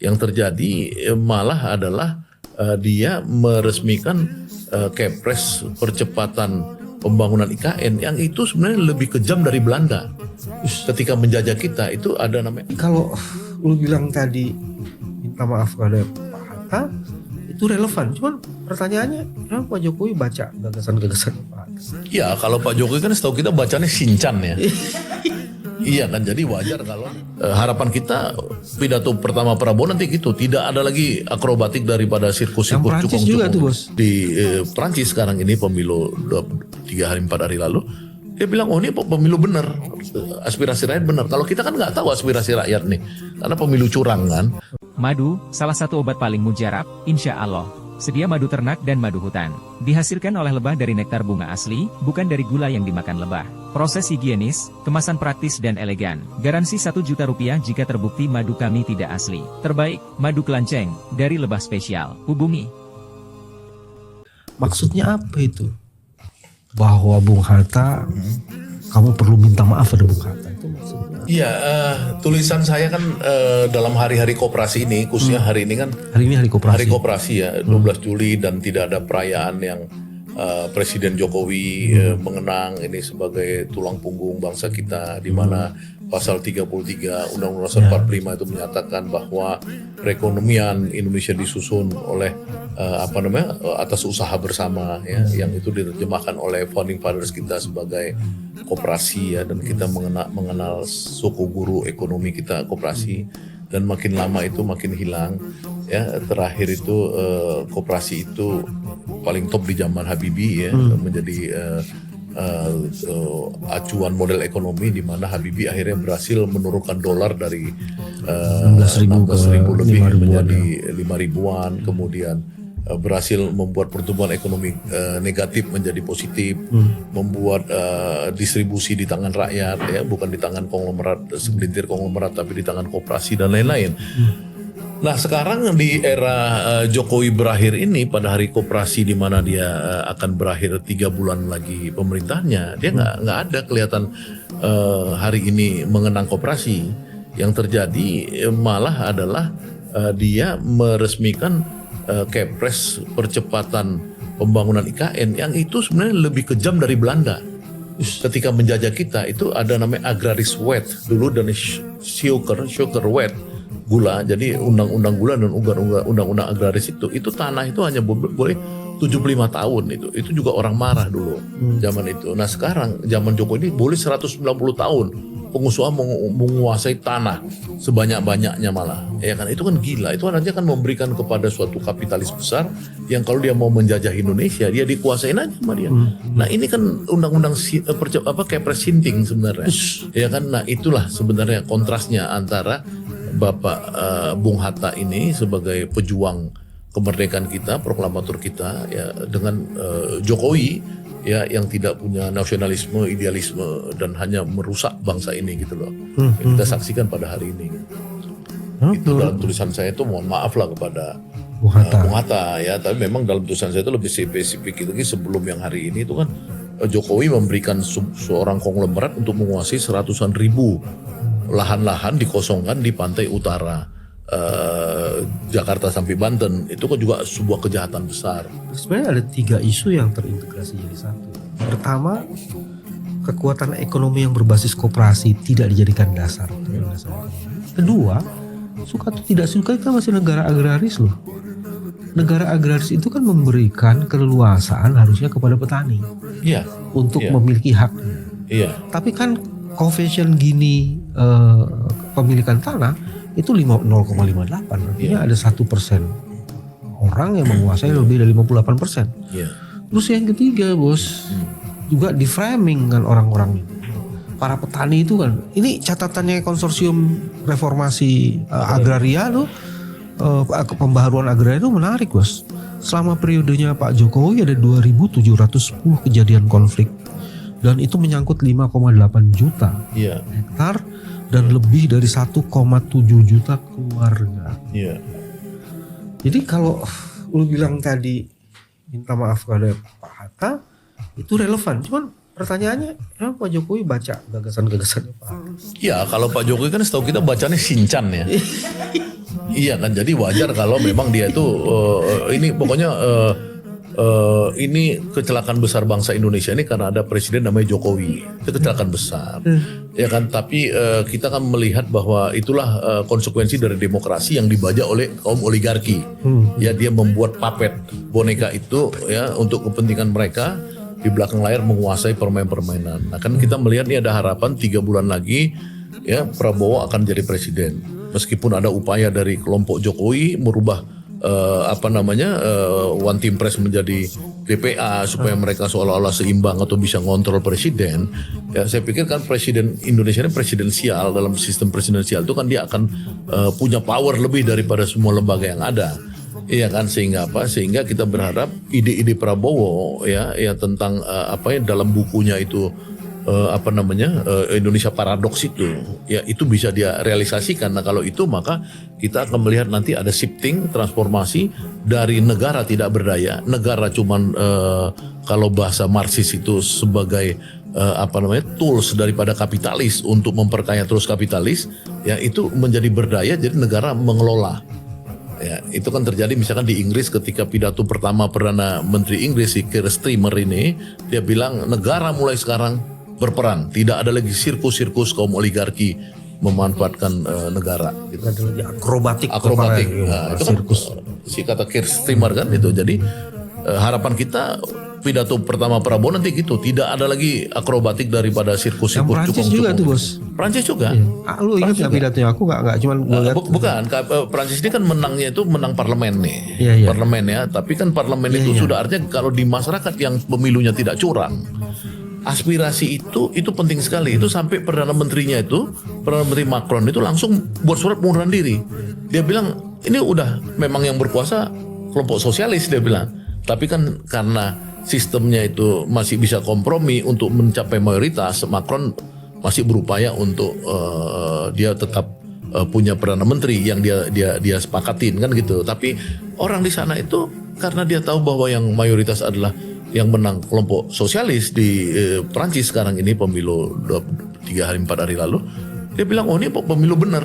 Yang terjadi malah adalah dia meresmikan Kepres percepatan pembangunan IKN yang itu sebenarnya lebih kejam dari Belanda. Ketika menjajah kita itu ada namanya. Kalau lu bilang tadi minta maaf kepada Pak Hatta itu relevan, cuman pertanyaannya kenapa Pak Jokowi baca gagasan-gagasan Pak Hatta? Ya kalau Pak Jokowi kan setahu kita bacanya Shinchan ya. Iya kan, jadi wajar kalau harapan kita pidato pertama Prabowo nanti gitu, tidak ada lagi akrobatik daripada sirkus-sirkus Yang Prancis juga tuh, Bos. di Prancis sekarang ini pemilu 3 hari 4 hari lalu. Dia bilang, oh ini pemilu benar, aspirasi rakyat benar. Kalau kita kan nggak tahu aspirasi rakyat nih, karena pemilu curang kan. Madu, salah satu obat paling mujarab, insya Allah. Sedia madu ternak dan madu hutan. Dihasilkan oleh lebah dari nektar bunga asli, bukan dari gula yang dimakan lebah. Proses higienis, kemasan praktis dan elegan. Garansi 1 juta rupiah jika terbukti madu kami tidak asli. Terbaik, madu kelanceng, dari lebah spesial. Hubungi. Maksudnya apa itu? Bahwa Bung Hatta, kamu perlu minta maaf pada Bung Hatta, itu maksudnya? Iya, tulisan saya kan dalam hari-hari koperasi ini, khususnya hari ini kan Hari ini hari koperasi. hari koperasi ya, 12 Juli dan tidak ada perayaan yang Presiden Jokowi mengenang ini sebagai tulang punggung bangsa kita, di mana pasal 33 Undang-Undang 45 itu menyatakan bahwa perekonomian Indonesia disusun oleh atas usaha bersama ya, yang itu diterjemahkan oleh founding fathers kita sebagai koperasi ya, dan kita mengenal suku guru ekonomi kita koperasi, dan makin lama itu makin hilang ya. Terakhir itu koperasi itu paling top di zaman Habibie ya, menjadi acuan model ekonomi, di mana Habibie akhirnya berhasil menurunkan dolar dari 16.000 lebih menjadi 5.000-an, kemudian berhasil membuat pertumbuhan ekonomi negatif menjadi positif, membuat distribusi di tangan rakyat ya, bukan di tangan konglomerat, segelintir konglomerat, tapi di tangan koperasi dan lain-lain. Nah sekarang di era Jokowi berakhir ini, pada hari koperasi di mana dia akan berakhir 3 bulan lagi pemerintahnya, dia nggak ada kelihatan hari ini mengenang koperasi. Yang terjadi malah adalah dia meresmikan Kepres percepatan pembangunan IKN yang itu sebenarnya lebih kejam dari Belanda. Ketika menjajah kita itu ada namanya agraris wet dulu, dan sugar wet, gula. Jadi undang-undang gula dan undang-undang agraris itu tanah itu hanya boleh 75 tahun itu juga orang marah dulu zaman itu. Nah sekarang zaman Jokowi ini boleh 190 tahun pengusaha menguasai tanah sebanyak-banyaknya malah ya kan. Itu kan gila, itu artinya kan memberikan kepada suatu kapitalis besar yang kalau dia mau menjajah Indonesia dia dikuasain aja sama dia. Nah ini kan undang-undang Kepres Sinting sebenarnya ya kan. Nah itulah sebenarnya kontrasnya antara Bapak Bung Hatta ini sebagai pejuang kemerdekaan kita, proklamator kita ya, dengan Jokowi ya yang tidak punya nasionalisme, idealisme, dan hanya merusak bangsa ini gitu loh. Yang kita saksikan pada hari ini. Itu dalam tulisan saya itu, mohon maaf lah kepada Bung Hatta ya, tapi memang dalam tulisan saya itu lebih spesifik lagi. Sebelum yang hari ini itu kan Jokowi memberikan seorang konglomerat untuk menguasai seratusan ribu lahan-lahan dikosongkan di pantai utara Jakarta sampai Banten. Itu kan juga sebuah kejahatan besar. Sebenarnya ada 3 isu yang terintegrasi jadi satu. Pertama, kekuatan ekonomi yang berbasis koperasi tidak dijadikan dasar. Kedua, suka atau tidak suka kita masih negara agraris loh. Negara agraris itu kan memberikan keleluasaan harusnya kepada petani untuk memiliki hak. Tapi kan convention gini pemilikan tanah itu 0,58, artinya ada 1% orang yang menguasai lebih dari 58%. Terus yang ketiga bos, juga di framing kan orang-orang para petani itu kan, ini catatannya konsorsium reformasi agraria tuh, pembaharuan agraria itu menarik bos. Selama periodenya Pak Jokowi ada 2.710 kejadian konflik, dan itu menyangkut 5,8 juta hektar dan lebih dari 1,7 juta keluarga. Jadi kalau lu bilang tadi minta maaf kepada Pak Hatta itu relevan, cuman pertanyaannya kenapa Pak Jokowi baca gagasan-gagasannya Pak Hatta? Ya kalau Pak Jokowi kan setahu kita bacanya Shinchan ya. Iya kan, jadi wajar kalau memang dia itu ini pokoknya ini kecelakaan besar bangsa Indonesia ini karena ada presiden namanya Jokowi. Itu kecelakaan besar, ya kan. Tapi kita kan melihat bahwa itulah konsekuensi dari demokrasi yang dibajak oleh kaum oligarki. Ya, dia membuat puppet boneka itu ya untuk kepentingan mereka, di belakang layar menguasai permainan. Nah kan kita melihat ini ada harapan 3 bulan lagi ya Prabowo akan jadi presiden. Meskipun ada upaya dari kelompok Jokowi merubah One Team Press menjadi DPA supaya mereka seolah-olah seimbang atau bisa ngontrol presiden. Ya, saya pikir kan presiden Indonesia ini presidensial, dalam sistem presidensial itu kan dia akan punya power lebih daripada semua lembaga yang ada. Iya kan, sehingga kita berharap ide-ide Prabowo ya tentang dalam bukunya itu Indonesia Paradoks itu bisa dia realisasikan. Nah kalau itu maka kita akan melihat nanti ada shifting, transformasi dari negara tidak berdaya, negara cuman kalau bahasa Marxis itu sebagai tools daripada kapitalis untuk memperkaya terus kapitalis, ya itu menjadi berdaya, jadi negara mengelola. Ya, itu kan terjadi misalkan di Inggris ketika pidato pertama Perdana Menteri Inggris si Keir Starmer ini, dia bilang negara mulai sekarang berperan, tidak ada lagi sirkus-sirkus kaum oligarki memanfaatkan negara. Gitu. Ada lagi akrobatik. Nah, itu kan si kata Keir Starmer kan itu. Jadi harapan kita pidato pertama Prabowo nanti gitu, tidak ada lagi akrobatik daripada sirkus-sirkus. Yang Prancis juga tuh bos. Prancis juga. Lu ingat nggak pidatonya? Aku nggak cuma bukan. Prancis ini kan menangnya itu menang parlemen nih. Iya. Parlemen ya. Tapi kan parlemen itu sudah artinya kalau di masyarakat yang pemilunya tidak curang, aspirasi itu penting sekali. Itu sampai Perdana Menteri Macron itu langsung buat surat pengunduran diri. Dia bilang ini udah memang yang berkuasa kelompok sosialis, dia bilang. Tapi kan karena sistemnya itu masih bisa kompromi untuk mencapai mayoritas, Macron masih berupaya untuk dia tetap punya Perdana Menteri yang dia sepakatin kan gitu. Tapi orang di sana itu karena dia tahu bahwa yang mayoritas adalah yang menang kelompok sosialis di Prancis sekarang ini pemilu 4 hari lalu, dia bilang oh ini pemilu benar,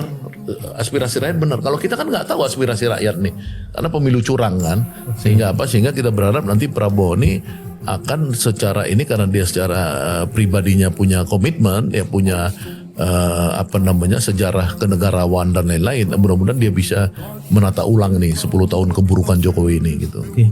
aspirasi rakyat benar. Kalau kita kan nggak tahu aspirasi rakyat nih, karena pemilu curang kan, sehingga kita berharap nanti Prabowo ini akan secara ini karena dia secara pribadinya punya komitmen, ya punya sejarah kenegarawan dan lain-lain. Mudah-mudahan dia bisa menata ulang nih 10 tahun keburukan Jokowi ini gitu. Oke.